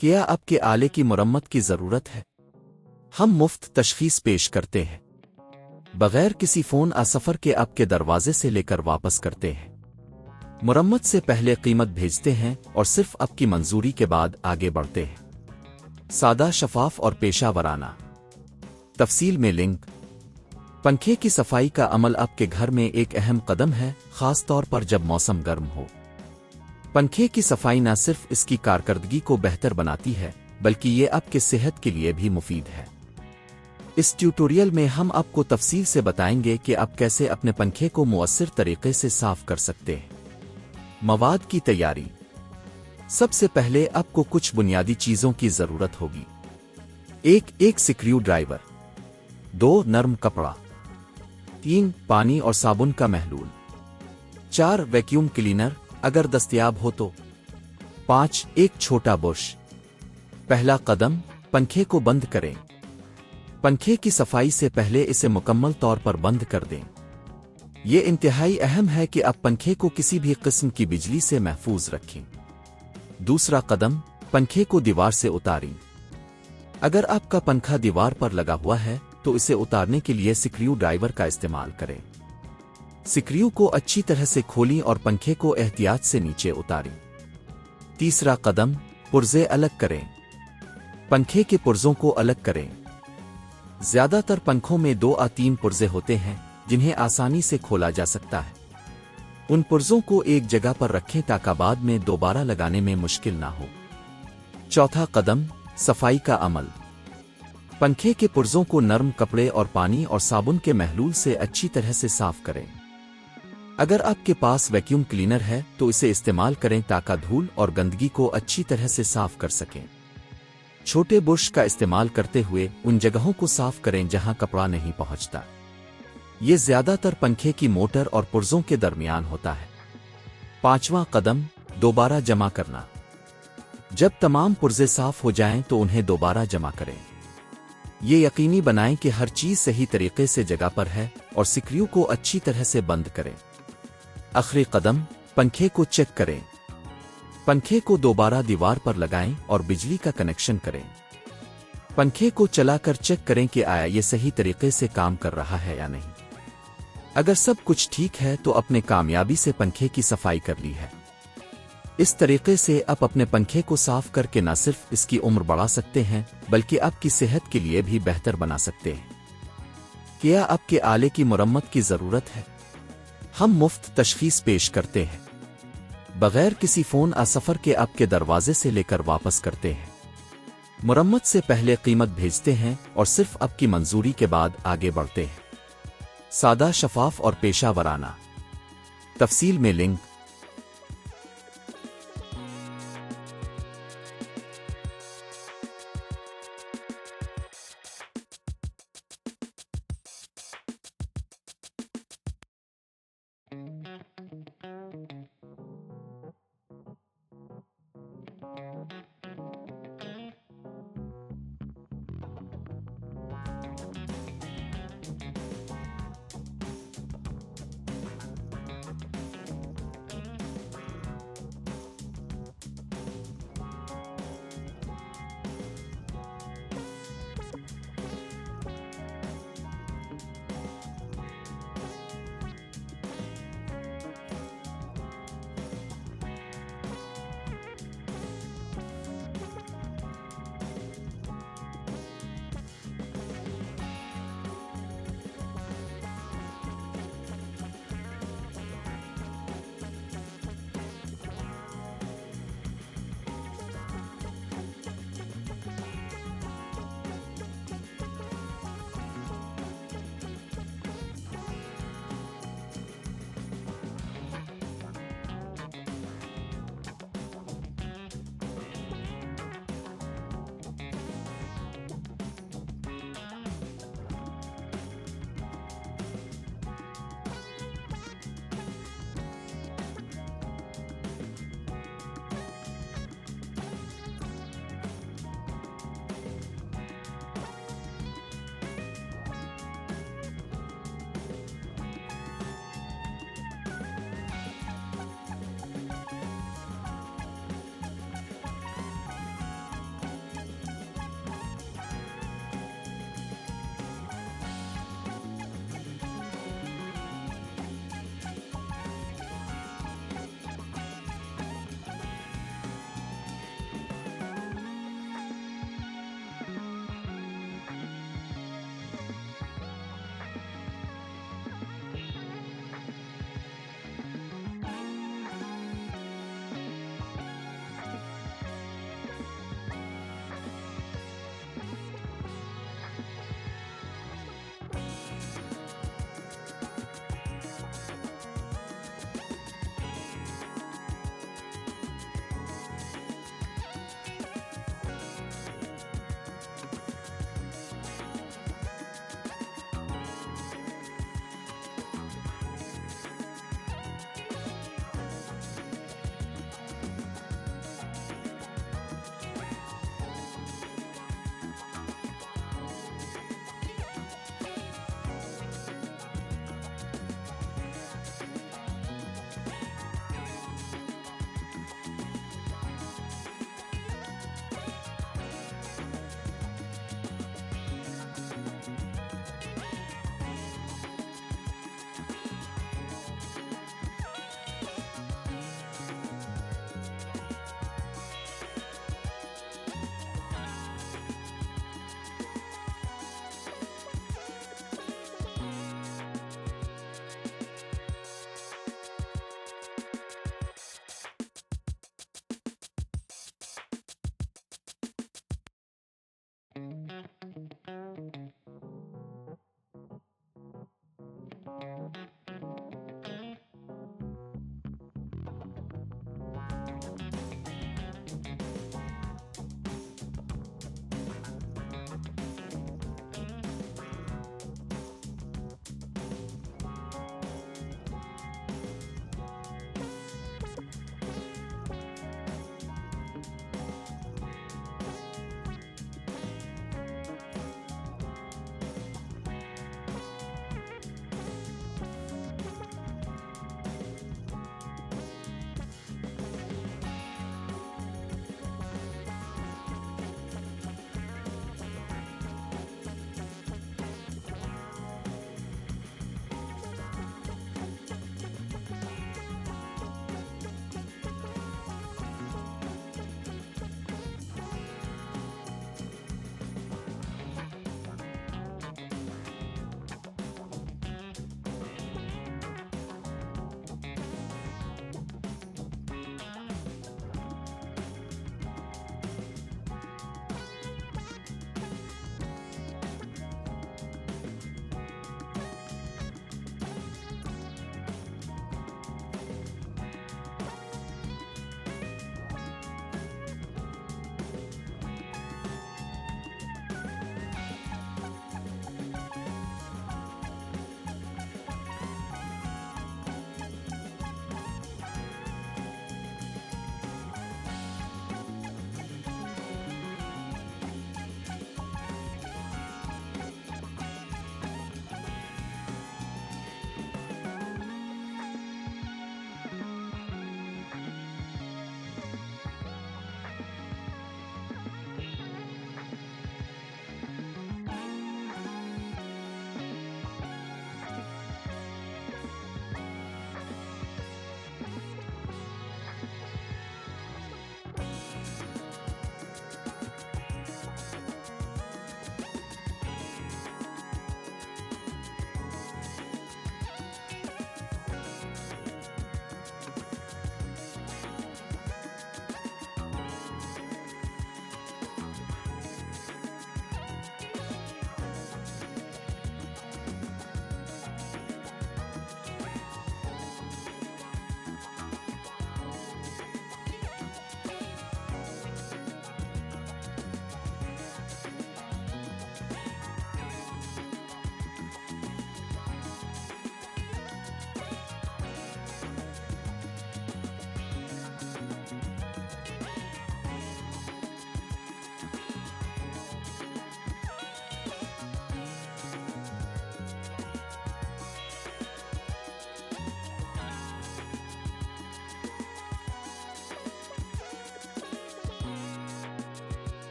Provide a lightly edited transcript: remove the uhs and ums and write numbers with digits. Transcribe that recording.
کیا اب کے آلے کی مرمت کی ضرورت ہے؟ ہم مفت تشخیص پیش کرتے ہیں بغیر کسی فون سفر کے اب کے دروازے سے لے کر واپس کرتے ہیں۔ مرمت سے پہلے قیمت بھیجتے ہیں اور صرف اب کی منظوری کے بعد آگے بڑھتے ہیں۔ سادہ، شفاف اور پیشہ ورانہ۔ تفصیل میں لنک۔ پنکھے کی صفائی کا عمل آپ کے گھر میں ایک اہم قدم ہے، خاص طور پر جب موسم گرم ہو۔ پنکھے کی صفائی نہ صرف اس کی کارکردگی کو بہتر بناتی ہے بلکہ یہ آپ کے صحت کے لیے بھی مفید ہے۔ اس ٹیوٹوریل میں ہم آپ کو تفصیل سے بتائیں گے کہ آپ کیسے اپنے پنکھے کو مؤثر طریقے سے صاف کر سکتے ہیں۔ مواد کی تیاری۔ سب سے پہلے آپ کو کچھ بنیادی چیزوں کی ضرورت ہوگی۔ ایک سکریو ڈرائیور، 2 نرم کپڑا، 3 پانی اور صابن کا محلول، 4 ویکیوم کلینر اگر دستیاب ہو تو، 5 ایک چھوٹا برش۔ پہلا قدم، پنکھے کو بند کریں۔ پنکھے کی صفائی سے پہلے اسے مکمل طور پر بند کر دیں۔ یہ انتہائی اہم ہے کہ آپ پنکھے کو کسی بھی قسم کی بجلی سے محفوظ رکھیں۔ دوسرا قدم، پنکھے کو دیوار سے اتاریں۔ اگر آپ کا پنکھا دیوار پر لگا ہوا ہے تو اسے اتارنے کے لیے سکریو ڈرائیور کا استعمال کریں۔ سکریو کو اچھی طرح سے کھولیں اور پنکھے کو احتیاط سے نیچے اتاریں۔ تیسرا قدم، پرزے الگ کریں۔ پنکھے کے پرزوں کو الگ کریں۔ زیادہ تر پنکھوں میں 2 یا 3 پرزے ہوتے ہیں جنہیں آسانی سے کھولا جا سکتا ہے۔ ان پرزوں کو ایک جگہ پر رکھیں تاکہ بعد میں دوبارہ لگانے میں مشکل نہ ہو۔ چوتھا قدم، صفائی کا عمل۔ پنکھے کے پرزوں کو نرم کپڑے اور پانی اور صابن کے محلول سے اچھی طرح سے صاف کریں۔ اگر آپ کے پاس ویکیوم کلینر ہے تو اسے استعمال کریں تاکہ دھول اور گندگی کو اچھی طرح سے صاف کر سکیں۔ چھوٹے برش کا استعمال کرتے ہوئے ان جگہوں کو صاف کریں جہاں کپڑا نہیں پہنچتا۔ یہ زیادہ تر پنکھے کی موٹر اور پرزوں کے درمیان ہوتا ہے۔ پانچواں قدم، دوبارہ جمع کرنا۔ جب تمام پرزے صاف ہو جائیں تو انہیں دوبارہ جمع کریں۔ یہ یقینی بنائیں کہ ہر چیز صحیح طریقے سے جگہ پر ہے اور سکریو کو اچھی طرح سے بند کریں۔ آخری قدم، پنکھے کو چیک کریں۔ پنکھے کو دوبارہ دیوار پر لگائیں اور بجلی کا کنیکشن کریں۔ پنکھے کو چلا کر چیک کریں کہ آیا یہ صحیح طریقے سے کام کر رہا ہے یا نہیں۔ اگر سب کچھ ٹھیک ہے تو اپنے کامیابی سے پنکھے کی صفائی کر لی ہے۔ اس طریقے سے آپ اپنے پنکھے کو صاف کر کے نہ صرف اس کی عمر بڑھا سکتے ہیں بلکہ آپ کی صحت کے لیے بھی بہتر بنا سکتے ہیں۔ کیا آپ کے آلے کی مرمت کی ضرورت ہے؟ ہم مفت تشخیص پیش کرتے ہیں بغیر کسی فون سفر کے آپ کے دروازے سے لے کر واپس کرتے ہیں۔ مرمت سے پہلے قیمت بھیجتے ہیں اور صرف آپ کی منظوری کے بعد آگے بڑھتے ہیں۔ سادہ، شفاف اور پیشہ ورانہ۔ تفصیل میں لنک۔ Thank you.